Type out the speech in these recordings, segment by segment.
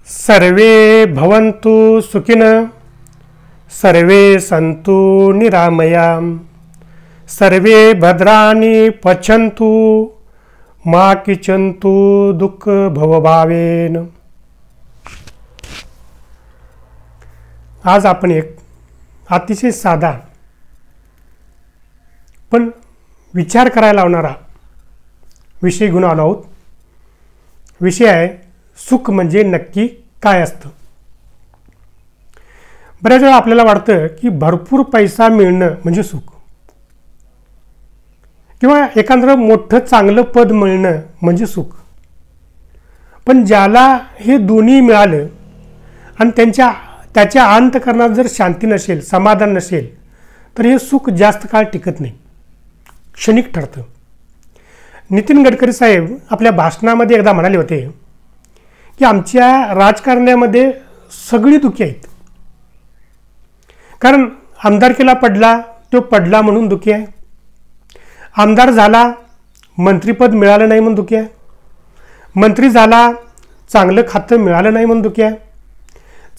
सर्वे भवन्तु सुखिनः, सर्वे सन्तु निरामयाः, सर्वे भद्राणि पश्यन्तु, मा किंचित् दुःख भवभावेन। आज आपण एक अतिशय साधा पण विचार करायला लावणारा विषय घेऊन आलो आहोत। विषय आहे सुख म्हणजे नक्की काय असतं। बऱ्याच वेळा आपल्याला वाटतं की भरपूर पैसा मिळणं म्हणजे सुख, किंवा एखादं मोठं चांगलं पद मिळणं म्हणजे सुख। पण ज्याला हे दोन्ही मिळालं आणि त्याच्या अंतःकरणात जर शांती नसेल, समाधान नसेल, तर हे सुख जास्त काळ टिकत नाही, क्षणिक ठरतं। नितीन गडकरी साहेब आपल्या भाषणामध्ये एकदा म्हणाले होते की आमच्या राजकारण्यामध्ये सगळी दुःखी आहेत, कारण आमदारकीला पडला तो पडला म्हणून दुःखी आहे, आमदार झाला मंत्रिपद मिळालं नाही म्हणून दुःखी आहे, मंत्री झाला चांगलं खातं मिळालं नाही म्हणून दुःखी आहे,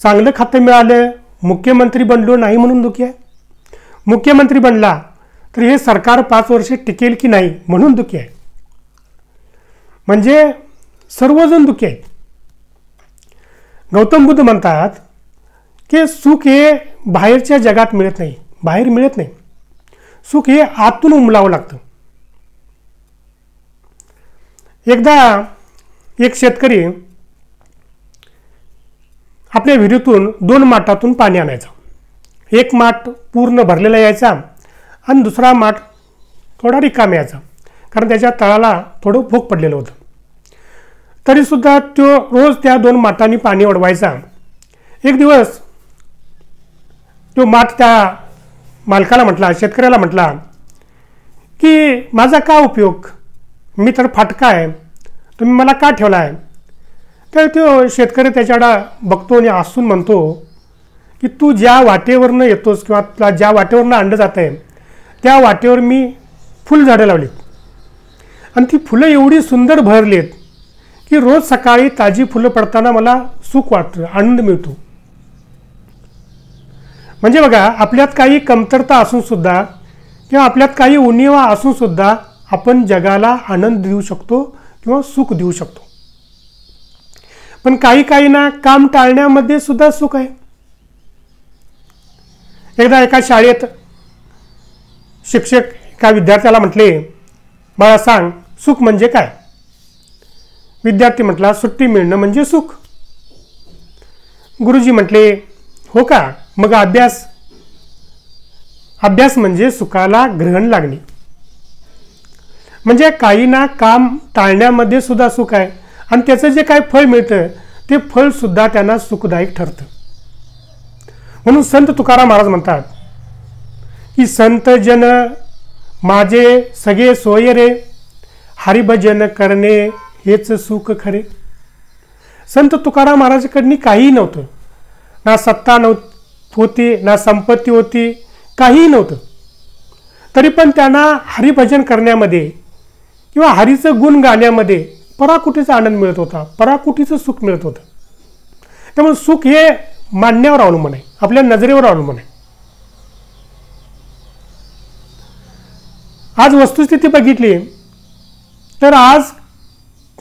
चांगलं खातं मिळालं मुख्यमंत्री बनलो नाही म्हणून दुःखी आहे, मुख्यमंत्री बनला तर हे सरकार 5 वर्षे टिकेल की नाही म्हणून दुःखी आहे। म्हणजे सर्वजण दुःखी आहेत। गौतम बुद्ध म्हणतात की सुख हे बाहेरच्या जगात मिळत नाही, बाहेर मिळत नाही, सुख हे आतून उमलावं लागतं। एकदा एक शेतकरी आपल्या विहिरीतून 2 माठातून पाणी आणायचा। एक माठ पूर्ण भरलेला यायचा आणि दुसरा माठ थोडा रिकामा यायचा, कारण त्याच्या तळाला थोडं भोग पडलेलं होतं। तरीसुद्धा तो रोज त्या 2 माठांनी पाणी ओढवायचा। एक दिवस तो माठ त्या मालकाला म्हटला, शेतकऱ्याला म्हटला की माझा का उपयोग, मी तर फाटका आहे, तुम्ही मला का ठेवला आहे? तर तो शेतकरी त्याच्याकडे बघतो आणि हसून म्हणतो की तू ज्या वाटेवरनं येतोस किंवा तुला ज्या वाटेवरनं आणलं जात आहे त्या वाटेवर मी फुलझाडं लावलीत आणि ती फुलं एवढी सुंदर भरलीत की रोज सकाळी ताजी फुलं पडताना मला सुख वाटतं, आनंद मिळतो। म्हणजे बघा, आपल्यात काही कमतरता असून सुद्धा किंवा आपल्यात काही उणिवा असून सुद्धा आपण जगाला आनंद देऊ शकतो किंवा सुख देऊ शकतो। पण काही ना काम टाळण्यामध्ये सुद्धा सुख आहे। एकदा एका शाळेत शिक्षक एका विद्यार्थ्याला म्हटले, मला सांग सुख म्हणजे काय? विद्यार्थी म्हटला, सुट्टी मिळणं म्हणजे सुख। गुरुजी म्हटले, हो का, मग अभ्यास? अभ्यास म्हणजे सुखाला ग्रहण लागणे। म्हणजे काही ना काम टाळण्यामध्ये सुद्धा सुख आहे आणि त्याचं जे काही फळ मिळतं ते फळ सुद्धा त्यांना सुखदायक ठरतं। म्हणून संत तुकाराम महाराज म्हणतात की संत जन माझे सगळे सोय रे, हरिभजन करणे हेच सुख खरे। संत तुकाराम महाराजांकडनी काहीही नव्हतं, ना सत्ता होती, ना संपत्ती होती, काहीही नव्हतं, तरी पण त्यांना हरिभजन करण्यामध्ये किंवा हरीचं गुण गाण्यामध्ये पराकुटीचा आनंद मिळत होता, पराकुटीचं सुख मिळत होतं। त्यामुळे सुख हे मानण्यावर अवलंबून आहे, आपल्या नजरेवर अवलंबून आहे। आज वस्तुस्थिती बघितली तर आज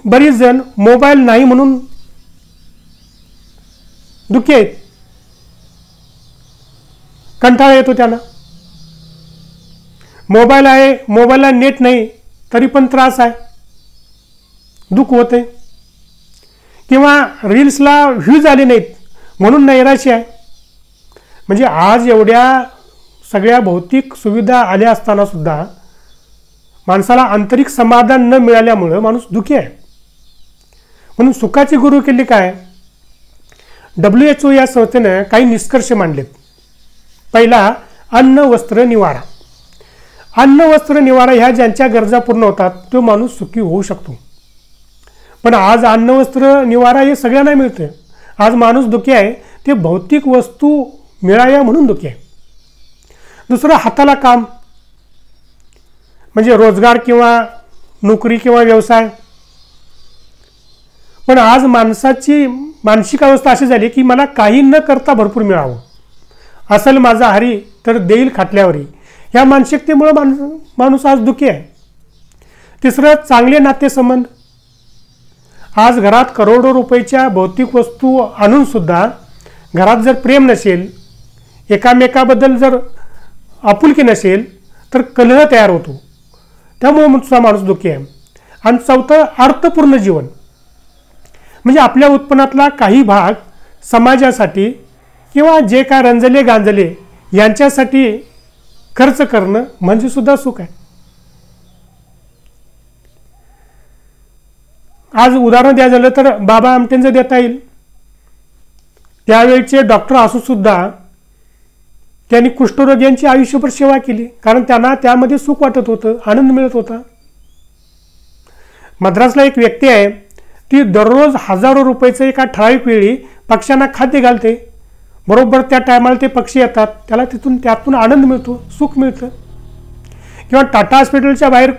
बरीच जण मोबाईल नाही म्हणून दुःखी आहेत, कंटाळा येतो त्यांना। मोबाईल आहे, मोबाईलला नेट नाही तरी पण त्रास आहे, दुःख होते, किंवा रील्सला व्ह्यूज आले नाहीत म्हणून नैराश्य आहे। म्हणजे आज एवढ्या सगळ्या भौतिक सुविधा आल्या असताना सुद्धा माणसाला आंतरिक समाधान न मिळाल्यामुळे माणूस दुःखी आहे। म्हणून सुखाची गुरु केली काय? WHO या संस्थेने काही निष्कर्ष मांडलेत। पहिला, अन्न वस्त्र निवारा। अन्न वस्त्र निवारा ह्या ज्यांच्या गरजा पूर्ण होतात तो माणूस सुखी होऊ शकतो। पण आज अन्न वस्त्र निवारा हे सगळ्यांना मिळतं। आज माणूस दुःखी आहे ते भौतिक वस्तू मिळाव्या म्हणून दुःखी आहे। दुसरं, हाताला काम, म्हणजे रोजगार किंवा नोकरी किंवा व्यवसाय। पण आज माणसाची मानसिक अवस्था अशी झाली की मला काही न करता भरपूर मिळावं, असल माझा हरी तर देईल खाटल्यावरी, ह्या मानसिकतेमुळे माणूस आज दुःखी आहे. तिसरं, चांगले नातेसंबंध. आज घरात करोडो रुपयाच्या भौतिक वस्तू आणून सुद्धा घरात जर प्रेम नसेल, एकामेकाबद्दल जर आपुलकी नसेल, तर कलह तयार होतो. त्यामुळे सुद्धा माणूस दुःखी आहे. आणि चौथं, अर्थपूर्ण जीवन. म्हणजे आपल्या उत्पन्नातला काही भाग समाजासाठी किंवा जे काय रंजले गांजले यांच्यासाठी खर्च करणं म्हणजे सुद्धा सुख आहे. आज उदाहरण द्यायचं झालं तर बाबा आमटेंचं देता येईल. त्यावेळचे डॉक्टर असून सुद्धा त्यांनी कुष्ठरोग्यांची आयुष्यभर सेवा केली, कारण त्यांना त्यामध्ये सुख वाटत होतं, आनंद मिळत होता. मद्रासला एक व्यक्ती आहे, ती दररोज हजारो रुपयाचं एका ठराविक वेळी पक्ष्यांना खाद्य घालते. बरोबर त्या टायमाला ते पक्षी येतात, त्याला त्यातून आनंद मिळतो, सुख मिळतं. किंवा टाटा हॉस्पिटलच्या बाहेर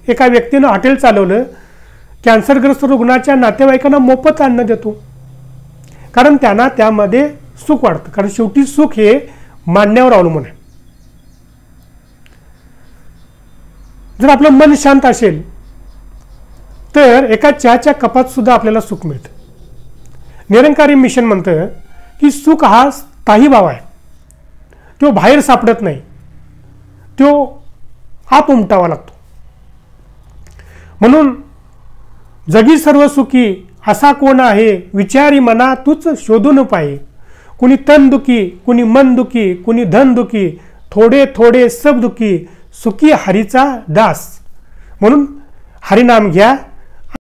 एका व्यक्तीनं हॉटेल चालवलं, कॅन्सरग्रस्त रुग्णाच्या नातेवाईकांना मोफत अन्न देतो, कारण त्यांना त्यामध्ये सुख वाटतं. कारण शेवटी सुख हे मानण्यावर अवलंबून आहे. जर आपलं मन शांत असेल तर एका चहाच्या कपात सुद्धा आपल्याला सुख मिळतं. निरंकारी मिशन म्हणतं की सुख हा स्थायी भाव आहे, तो बाहेर सापडत नाही, तो आत उमटावा लागतो. म्हणून जगी सर्व सुखी असा कोण आहे, विचारी मना तूच शोधून पाहे. कुणी तन दुखी, कुणी मन दुखी, कुणी धन दुखी, थोडे थोडे सब दुखी, सुखी हरीचा दास. म्हणून हरिनाम घ्या,